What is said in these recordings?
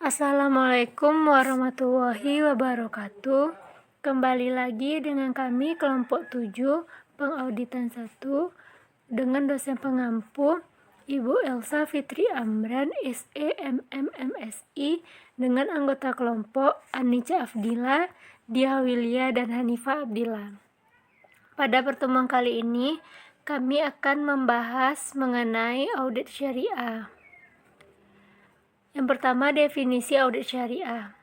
Assalamualaikum warahmatullahi wabarakatuh. Kembali lagi dengan kami kelompok 7 pengauditan 1 dengan dosen pengampu Ibu Elsa Fitri Amran SEMMMSI dengan anggota kelompok Anica Afdila, Dia Wilia, dan Hanifah Abdillah. Pada pertemuan kali ini kami akan membahas mengenai audit syariah. Yang pertama, definisi audit syariah.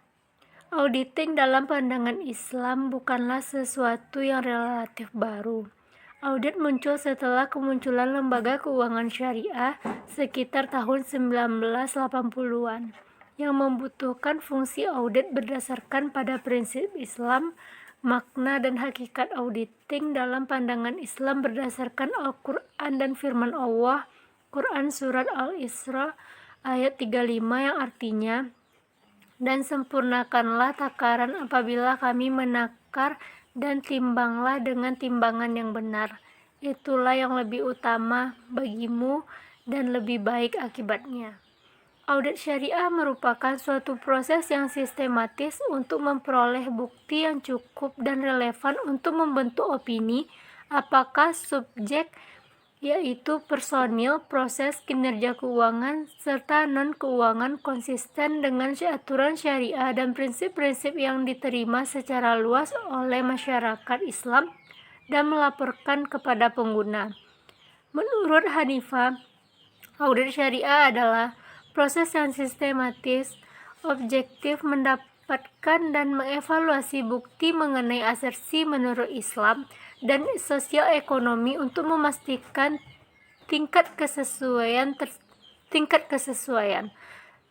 Auditing dalam pandangan Islam bukanlah sesuatu yang relatif baru. Audit muncul setelah kemunculan lembaga keuangan syariah sekitar tahun 1980-an yang membutuhkan fungsi audit berdasarkan pada prinsip Islam. Makna dan hakikat auditing dalam pandangan Islam berdasarkan Al-Quran dan firman Allah, Quran Surat Al-Isra ayat 35 yang artinya, dan sempurnakanlah takaran apabila kami menakar, dan timbanglah dengan timbangan yang benar. Itulah yang lebih utama bagimu dan lebih baik akibatnya. Audit syariah merupakan suatu proses yang sistematis untuk memperoleh bukti yang cukup dan relevan untuk membentuk opini apakah subjek, yaitu personil, proses, kinerja keuangan, serta non-keuangan konsisten dengan aturan syariah dan prinsip-prinsip yang diterima secara luas oleh masyarakat Islam dan melaporkan kepada pengguna. Menurut Hanifah, audit syariah adalah proses yang sistematis, objektif, mendapatkan dan mengevaluasi bukti mengenai asersi menurut Islam dan sosial ekonomi untuk memastikan tingkat kesesuaian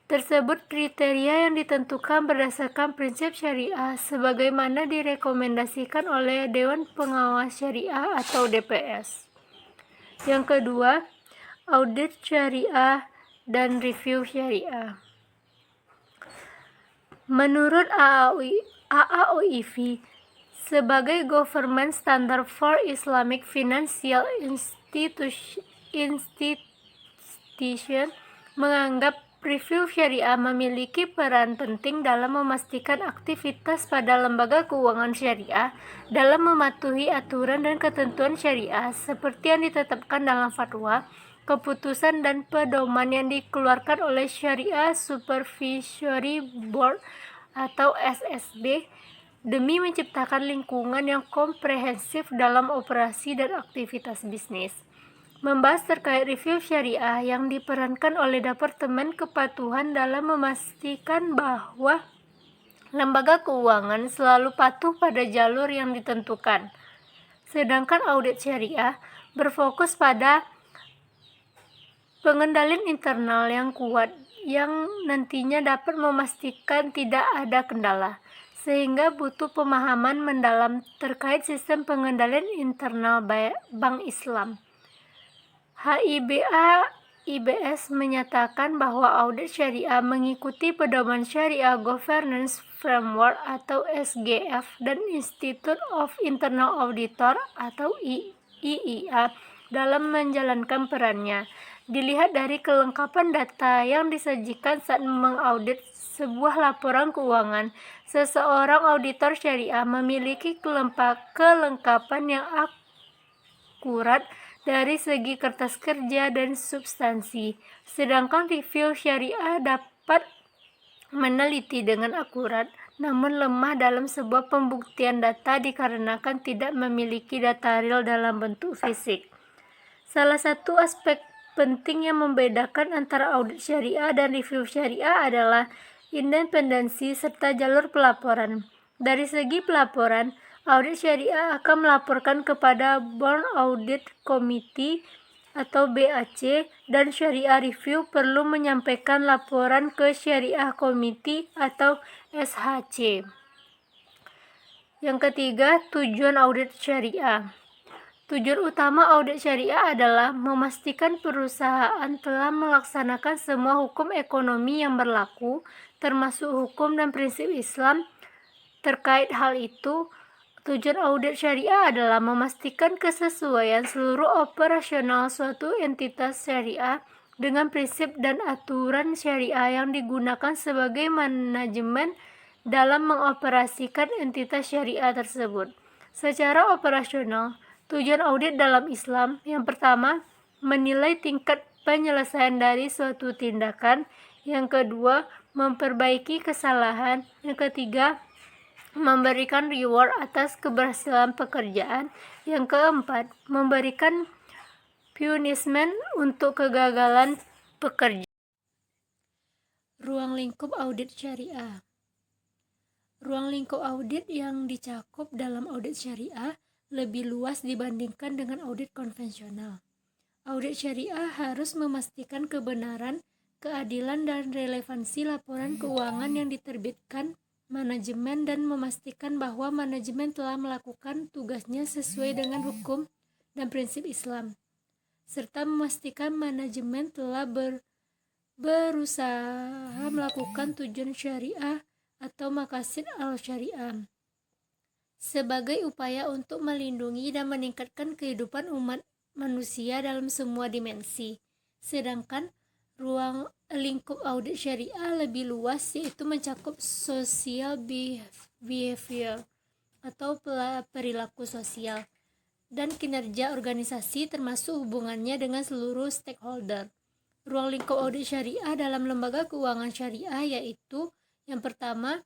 tersebut. Kriteria yang ditentukan berdasarkan prinsip syariah sebagaimana direkomendasikan oleh Dewan Pengawas Syariah atau DPS. Yang kedua, audit syariah dan review syariah. Menurut AAOIV, sebagai Government Standard for Islamic Financial Institution, menganggap review syariah memiliki peran penting dalam memastikan aktivitas pada lembaga keuangan syariah dalam mematuhi aturan dan ketentuan syariah seperti yang ditetapkan dalam fatwa, keputusan, dan pedoman yang dikeluarkan oleh Syariah Supervisory Board atau SSB demi menciptakan lingkungan yang komprehensif dalam operasi dan aktivitas bisnis. Membahas terkait review syariah yang diperankan oleh Departemen Kepatuhan dalam memastikan bahwa lembaga keuangan selalu patuh pada jalur yang ditentukan. Sedangkan audit syariah berfokus pada pengendalian internal yang kuat yang nantinya dapat memastikan tidak ada kendala, sehingga butuh pemahaman mendalam terkait sistem pengendalian internal Bank Islam. HIBA IBS menyatakan bahwa audit syariah mengikuti pedoman Syariah Governance Framework atau SGF dan Institute of Internal Auditor atau IIA dalam menjalankan perannya. Dilihat dari kelengkapan data yang disajikan saat mengaudit sebuah laporan keuangan, seseorang auditor syariah memiliki kelengkapan yang akurat dari segi kertas kerja dan substansi, sedangkan review syariah dapat meneliti dengan akurat namun lemah dalam sebuah pembuktian data dikarenakan tidak memiliki data real dalam bentuk fisik. Salah satu aspek penting yang membedakan antara audit syariah dan review syariah adalah independensi serta jalur pelaporan. Dari segi pelaporan, audit syariah akan melaporkan kepada Board Audit Committee atau BAC, dan syariah review perlu menyampaikan laporan ke Syariah Committee atau SHC. Yang ketiga, tujuan audit syariah. Tujuan utama audit syariah adalah memastikan perusahaan telah melaksanakan semua hukum ekonomi yang berlaku, termasuk hukum dan prinsip Islam. Terkait hal itu, tujuan audit syariah adalah memastikan kesesuaian seluruh operasional suatu entitas syariah dengan prinsip dan aturan syariah yang digunakan sebagai manajemen dalam mengoperasikan entitas syariah tersebut. Secara operasional, tujuan audit dalam Islam yang pertama, menilai tingkat penyelesaian dari suatu tindakan. Yang kedua, memperbaiki kesalahan. Yang ketiga, memberikan reward atas keberhasilan pekerjaan. Yang keempat, memberikan punishment untuk kegagalan pekerja. Ruang lingkup audit syariah. Ruang lingkup audit yang dicakup dalam audit syariah lebih luas dibandingkan dengan audit konvensional. Audit syariah harus memastikan kebenaran, keadilan, dan relevansi laporan keuangan yang diterbitkan manajemen dan memastikan bahwa manajemen telah melakukan tugasnya sesuai dengan hukum dan prinsip Islam, serta memastikan manajemen telah berusaha melakukan tujuan syariah atau maqasid al-syariah sebagai upaya untuk melindungi dan meningkatkan kehidupan umat manusia dalam semua dimensi. Sedangkan ruang lingkup audit syariah lebih luas, yaitu mencakup social behavior atau perilaku sosial dan kinerja organisasi termasuk hubungannya dengan seluruh stakeholder. Ruang lingkup audit syariah dalam lembaga keuangan syariah yaitu yang pertama,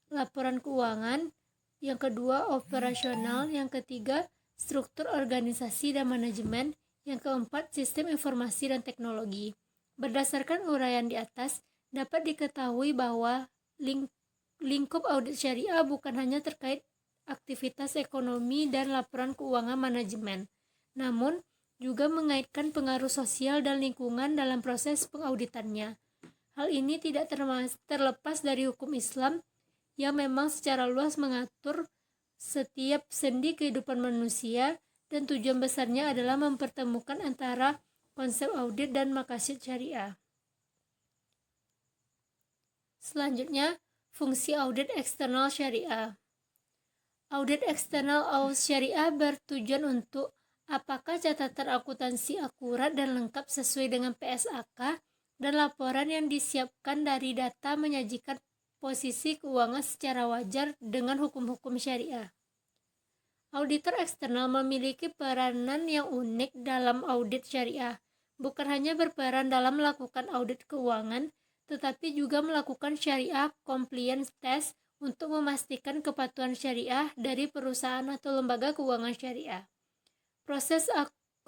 laporan keuangan, yang kedua, operasional, yang ketiga, struktur organisasi dan manajemen, yang keempat, sistem informasi dan teknologi. Berdasarkan uraian di atas, dapat diketahui bahwa lingkup audit syariah bukan hanya terkait aktivitas ekonomi dan laporan keuangan manajemen, namun juga mengaitkan pengaruh sosial dan lingkungan dalam proses pengauditannya. Hal ini tidak terlepas dari hukum Islam yang memang secara luas mengatur setiap sendi kehidupan manusia, dan tujuan besarnya adalah mempertemukan antara konsep audit dan maqasid syariah. Selanjutnya, fungsi audit eksternal syariah. Audit eksternal syariah bertujuan untuk apakah catatan akuntansi akurat dan lengkap sesuai dengan PSAK, dan laporan yang disiapkan dari data menyajikan posisi keuangan secara wajar dengan hukum-hukum syariah. Auditor eksternal memiliki peranan yang unik dalam audit syariah, bukan hanya berperan dalam melakukan audit keuangan, tetapi juga melakukan syariah compliance test untuk memastikan kepatuhan syariah dari perusahaan atau lembaga keuangan syariah. Proses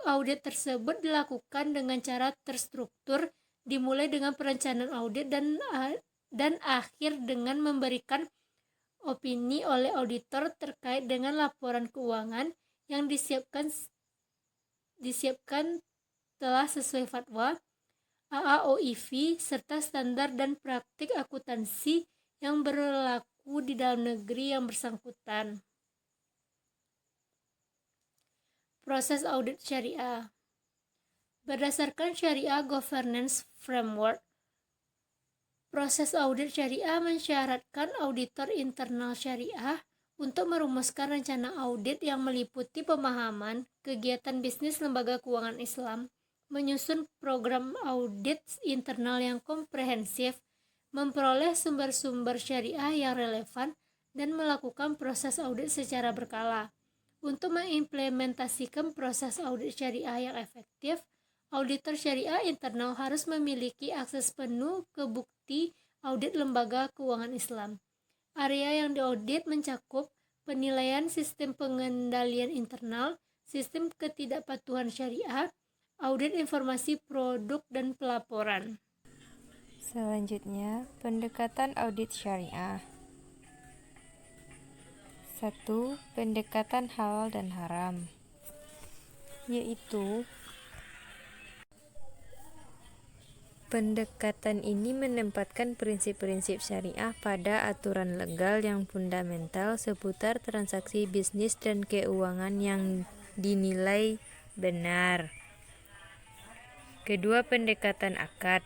audit tersebut dilakukan dengan cara terstruktur, dimulai dengan perencanaan audit dan akhir dengan memberikan opini oleh auditor terkait dengan laporan keuangan yang disiapkan telah sesuai fatwa, AAOIV, serta standar dan praktik akuntansi yang berlaku di dalam negeri yang bersangkutan. Proses audit syariah. Berdasarkan Syariah Governance Framework, proses audit syariah mensyaratkan auditor internal syariah untuk merumuskan rencana audit yang meliputi pemahaman kegiatan bisnis lembaga keuangan Islam, menyusun program audit internal yang komprehensif, memperoleh sumber-sumber syariah yang relevan, dan melakukan proses audit secara berkala. Untuk mengimplementasikan proses audit syariah yang efektif, auditor syariah internal harus memiliki akses penuh ke bukti audit lembaga keuangan Islam. Area yang diaudit mencakup penilaian sistem pengendalian internal, sistem ketidakpatuhan syariah, audit informasi produk, dan pelaporan. Selanjutnya, pendekatan audit syariah. 1. Pendekatan halal dan haram, yaitu pendekatan ini menempatkan prinsip-prinsip syariah pada aturan legal yang fundamental seputar transaksi bisnis dan keuangan yang dinilai benar. Kedua, pendekatan akad,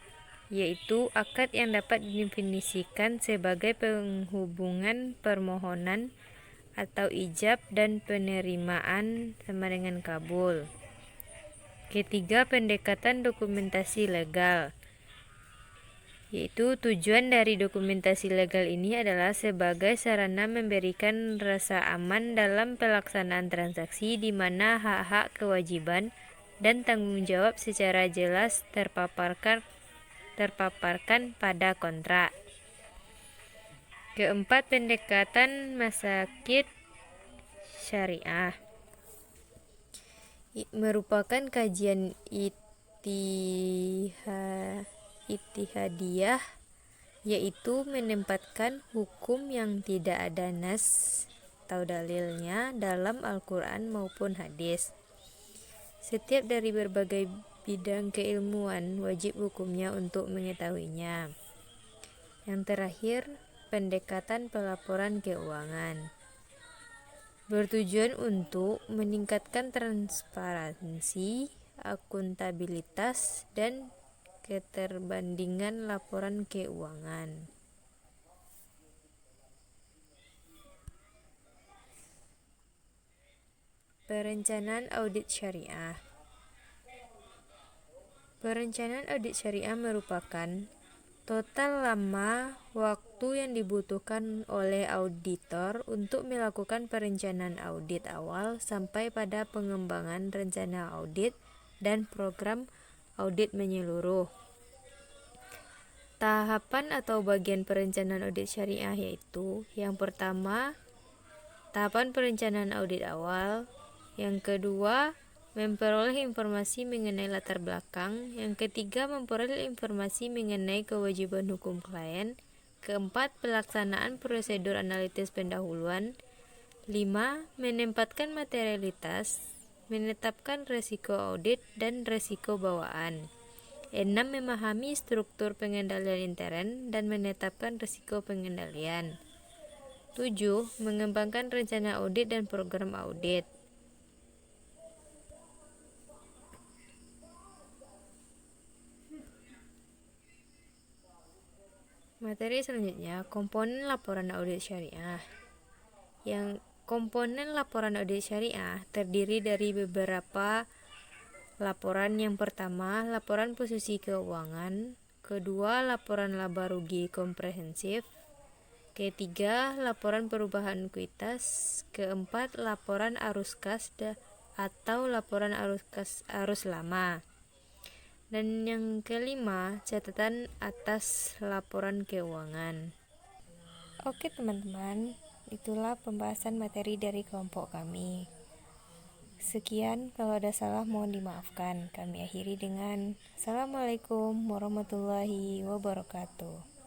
yaitu akad yang dapat didefinisikan sebagai penghubungan permohonan atau ijab dan penerimaan sama dengan kabul. Ketiga, pendekatan dokumentasi legal, yaitu tujuan dari dokumentasi legal ini adalah sebagai sarana memberikan rasa aman dalam pelaksanaan transaksi di mana hak-hak, kewajiban, dan tanggung jawab secara jelas terpaparkan pada kontrak. Keempat, pendekatan masakit syariah merupakan kajian ittihadiyah, yaitu menempatkan hukum yang tidak ada nas atau dalilnya dalam Al-Quran maupun hadis. Setiap dari berbagai bidang keilmuan wajib hukumnya untuk mengetahuinya. Yang terakhir, pendekatan pelaporan keuangan bertujuan untuk meningkatkan transparansi, akuntabilitas, dan keterbandingan laporan keuangan. Perencanaan audit syariah. Perencanaan audit syariah merupakan total lama waktu yang dibutuhkan oleh auditor untuk melakukan perencanaan audit awal sampai pada pengembangan rencana audit dan program audit menyeluruh. Tahapan atau bagian perencanaan audit syariah yaitu: yang pertama, tahapan perencanaan audit awal; yang kedua, memperoleh informasi mengenai latar belakang; yang ketiga, memperoleh informasi mengenai kewajiban hukum klien; keempat, pelaksanaan prosedur analitis pendahuluan; 5, menempatkan materialitas, menetapkan resiko audit dan resiko bawaan; 6, memahami struktur pengendalian intern dan menetapkan resiko pengendalian; 7, mengembangkan rencana audit dan program audit. Materi selanjutnya, komponen laporan audit syariah. Yang komponen laporan audit syariah terdiri dari beberapa laporan. Yang pertama, laporan posisi keuangan; kedua, laporan laba rugi komprehensif; ketiga, laporan perubahan kuitas; keempat, laporan arus kas atau laporan arus lama; dan yang kelima, catatan atas laporan keuangan. Oke teman-teman, itulah pembahasan materi dari kelompok kami. Sekian, kalau ada salah mohon dimaafkan. Kami akhiri dengan Assalamualaikum warahmatullahi wabarakatuh.